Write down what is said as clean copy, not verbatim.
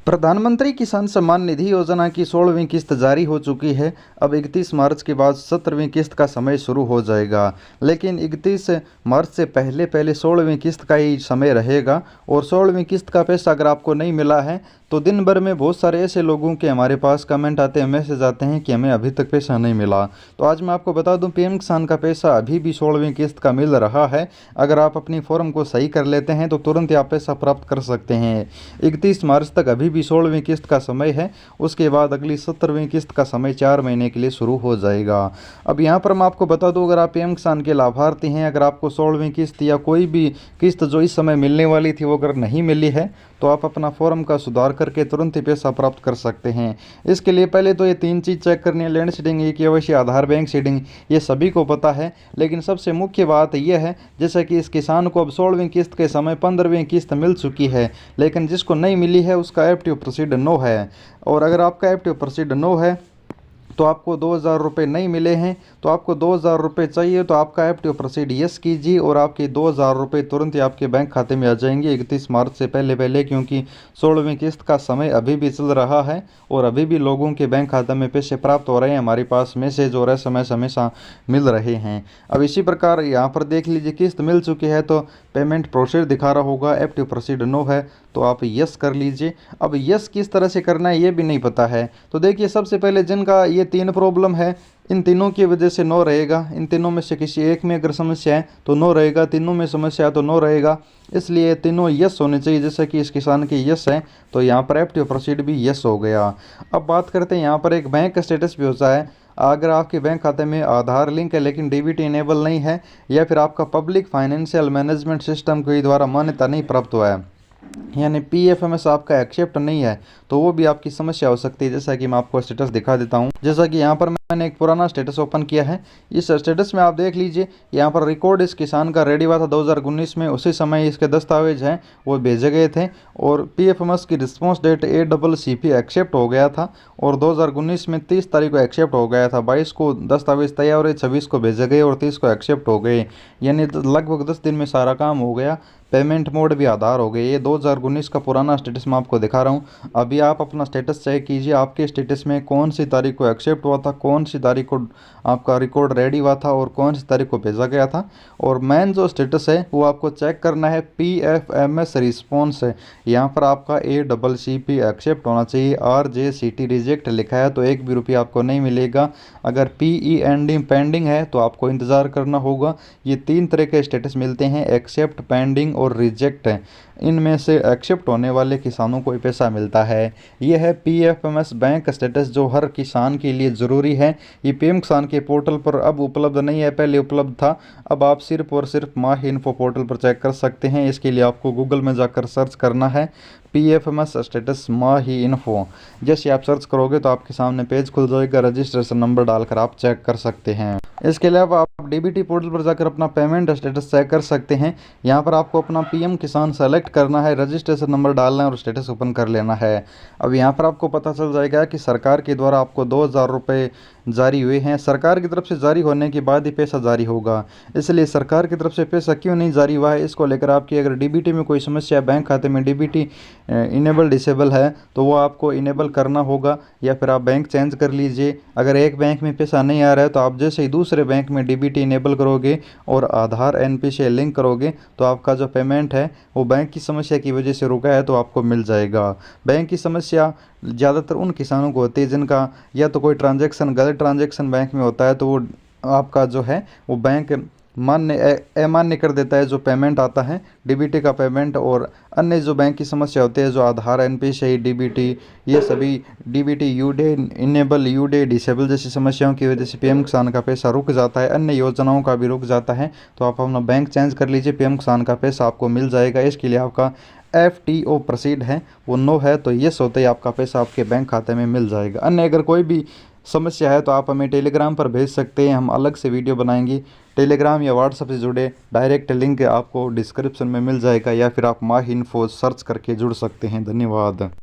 प्रधानमंत्री किसान सम्मान निधि योजना की 16वीं किस्त जारी हो चुकी है। अब 31 मार्च के बाद 17वीं किस्त का समय शुरू हो जाएगा, लेकिन 31 मार्च से पहले पहले 16वीं किस्त का ही समय रहेगा। और 16वीं किस्त का पैसा अगर आपको नहीं मिला है तो दिन भर में बहुत सारे ऐसे लोगों के हमारे पास कमेंट आते हैं, मैसेज आते हैं कि हमें अभी तक पैसा नहीं मिला। तो आज मैं आपको बता दूं, पीएम किसान का पैसा अभी भी 16वीं किस्त का मिल रहा है। अगर आप अपनी फॉर्म को सही कर लेते हैं तो तुरंत ही आप पैसा प्राप्त कर सकते हैं। 31 मार्च तक अभी भी 16वीं किस्त का समय है। उसके बाद अगली 17वीं किस्त का समय 4 महीने के लिए शुरू हो जाएगा। अब यहाँ पर मैं आपको बता दूं, अगर आप पीएम किसान के लाभार्थी हैं, अगर आपको 16वीं किस्त या कोई भी किस्त जो इस समय मिलने वाली थी वो अगर नहीं मिली है तो आप अपना फॉर्म का सुधार करके तुरंत ही पैसा प्राप्त कर सकते हैं। इसके लिए पहले तो ये 3 चीज़ चेक करनी है, लैंड सीडिंग, ई-केवाईसी, आधार, बैंक सीडिंग, ये सभी को पता है। लेकिन सबसे मुख्य बात यह है, जैसे कि इस किसान को अब 16वीं किस्त के समय 15वीं किस्त मिल चुकी है, लेकिन जिसको नहीं मिली है उसका एफटीओ प्रोसीड नो है। और अगर आपका एफटीओ प्रोसीड नो है तो आपको 2000 रुपये नहीं मिले हैं, तो आपको 2000 रुपये चाहिए, तो आपका एफटीओ प्रोसीड यस कीजिए और आपके 2000 रुपये तुरंत ही आपके बैंक खाते में आ जाएंगे 31 मार्च से पहले पहले, क्योंकि 16वीं किस्त का समय अभी भी चल रहा है और अभी भी लोगों के बैंक खाते में पैसे प्राप्त हो रहे हैं। हमारे पास मैसेज और SMS हमेशा मिल रहे हैं। अब इसी प्रकार यहाँ पर देख लीजिए, किस्त मिल चुकी है तो पेमेंट प्रोसीड दिखा रहा होगा, एफटीओ प्रोसीड नो है तो आप यस कर लीजिए। अब यस किस तरह से करना है ये भी नहीं पता है, तो देखिए सबसे पहले जिनका ये 3 प्रॉब्लम है, इन तीनों की वजह से नो रहेगा। इन तीनों में से किसी एक में अगर समस्या है तो नो रहेगा, तीनों में समस्या है तो नो रहेगा। इसलिए तीनों यस होने चाहिए। जैसे कि इस किसान की यस है तो यहाँ पर एफटीओ प्रोसीड भी यस हो गया। अब बात करते हैं यहाँ पर एक बैंक स्टेटस भी होता है। अगर आपके बैंक खाते में आधार लिंक है लेकिन डीबीटी इनेबल नहीं है, या फिर आपका पब्लिक फाइनेंशियल मैनेजमेंट सिस्टम के द्वारा मान्यता नहीं प्राप्त हुआ है, यानी PFMS आपका एक्सेप्ट नहीं है, तो वो भी आपकी समस्या हो सकती है। जैसा कि मैं आपको स्टेटस दिखा देता हूँ। जैसा कि यहाँ पर मैंने एक पुराना स्टेटस ओपन किया है। इस स्टेटस में आप देख लीजिए, यहाँ पर रिकॉर्ड इस किसान का रेडी हुआ था 2019 में, उसी समय इसके दस्तावेज हैं वो भेजे गए थे और PFMS की रिस्पॉन्स डेट ACCP एक्सेप्ट हो गया था और 2019 में 30 तारीख को एक्सेप्ट हो गया था। 22 को दस्तावेज तैयार हुए, 26 को भेजे गए और 30 को एक्सेप्ट हो गए, यानी लगभग 10 दिन में सारा काम हो गया। पेमेंट मोड भी आधार हो गए। ये 2019 का पुराना स्टेटस मैं आपको दिखा रहा हूँ। अभी आप अपना स्टेटस चेक कीजिए, आपके स्टेटस में कौन सी तारीख को एक्सेप्ट हुआ था, कौन सी तारीख को आपका रिकॉर्ड रेडी हुआ था और कौन सी तारीख को भेजा गया था। और मेन जो स्टेटस है वो आपको चेक करना है, PFMS रिस्पॉन्स है। यहाँ पर आपका ACCP एक्सेप्ट होना चाहिए, RJCT रिजेक्ट लिखा है तो एक भी रुपया आपको नहीं मिलेगा। अगर PEND पेंडिंग है तो आपको इंतज़ार करना होगा। ये 3 तरह के स्टेटस मिलते हैं, एक्सेप्ट, पेंडिंग और रिजेक्ट है। इनमें से एक्सेप्ट होने वाले किसानों को ही पैसा मिलता है। यह है PFMS बैंक स्टेटस जो हर किसान के लिए ज़रूरी है। ये पीएम किसान के पोर्टल पर अब उपलब्ध नहीं है, पहले उपलब्ध था। अब आप सिर्फ और सिर्फ माही इन्फो पोर्टल पर चेक कर सकते हैं। इसके लिए आपको गूगल में जाकर सर्च करना है PFMS स्टेटस माही इन्फो। जैसे आप सर्च करोगे तो आपके सामने पेज खुल जाएगा, रजिस्ट्रेशन नंबर डालकर आप चेक कर सकते हैं। इसके अलावा आप डीबीटी पोर्टल पर जाकर अपना पेमेंट स्टेटस चेक कर सकते हैं। यहाँ पर आपको अपना पीएम किसान सेलेक्ट करना है, रजिस्ट्रेशन नंबर डालना है और स्टेटस ओपन कर लेना है। अब यहाँ पर आपको पता चल जाएगा कि सरकार के द्वारा आपको 2000 रुपये जारी हुए हैं। सरकार की तरफ से जारी होने के बाद ही पैसा जारी होगा, इसलिए सरकार की तरफ से पैसा क्यों नहीं जारी हुआ है, इसको लेकर आपकी अगर डीबीटी में कोई समस्या है, बैंक खाते में डीबीटी इनेबल डिसेबल है तो वो आपको इनेबल करना होगा, या फिर आप बैंक चेंज कर लीजिए। अगर एक बैंक में पैसा नहीं आ रहा है तो आप जैसे ही दूसरे बैंक में डीबीटी इनेबल करोगे और आधार NP से लिंक करोगे तो आपका जो पेमेंट है वो बैंक की समस्या की वजह से रुका है तो आपको मिल जाएगा। बैंक की समस्या ज़्यादातर उन किसानों को होती है जिनका या तो कोई ट्रांजैक्शन गलत ट्रांजैक्शन बैंक में होता है तो वो आपका जो है वो बैंक अमान्य कर देता है जो पेमेंट आता है डीबीटी का पेमेंट। और अन्य जो बैंक की समस्या होती है, जो आधार NP से ही डीबीटी, ये सभी डीबीटी यूडे इनेबल, यूडे डिसेबल जैसी समस्याओं की वजह से पीएम किसान का पैसा रुक जाता है, अन्य योजनाओं का भी रुक जाता है। तो आप अपना बैंक चेंज कर लीजिए, पीएम किसान का पैसा आपको मिल जाएगा। इसके लिए आपका FTO प्रोसीड है वो नो है तो यस होते ही आपका पैसा आपके बैंक खाते में मिल जाएगा। अन्य अगर कोई भी समस्या है तो आप हमें टेलीग्राम पर भेज सकते हैं, हम अलग से वीडियो बनाएंगे। टेलीग्राम या व्हाट्सएप से जुड़े डायरेक्ट लिंक आपको डिस्क्रिप्शन में मिल जाएगा, या फिर आप माही इन्फो सर्च करके जुड़ सकते हैं। धन्यवाद।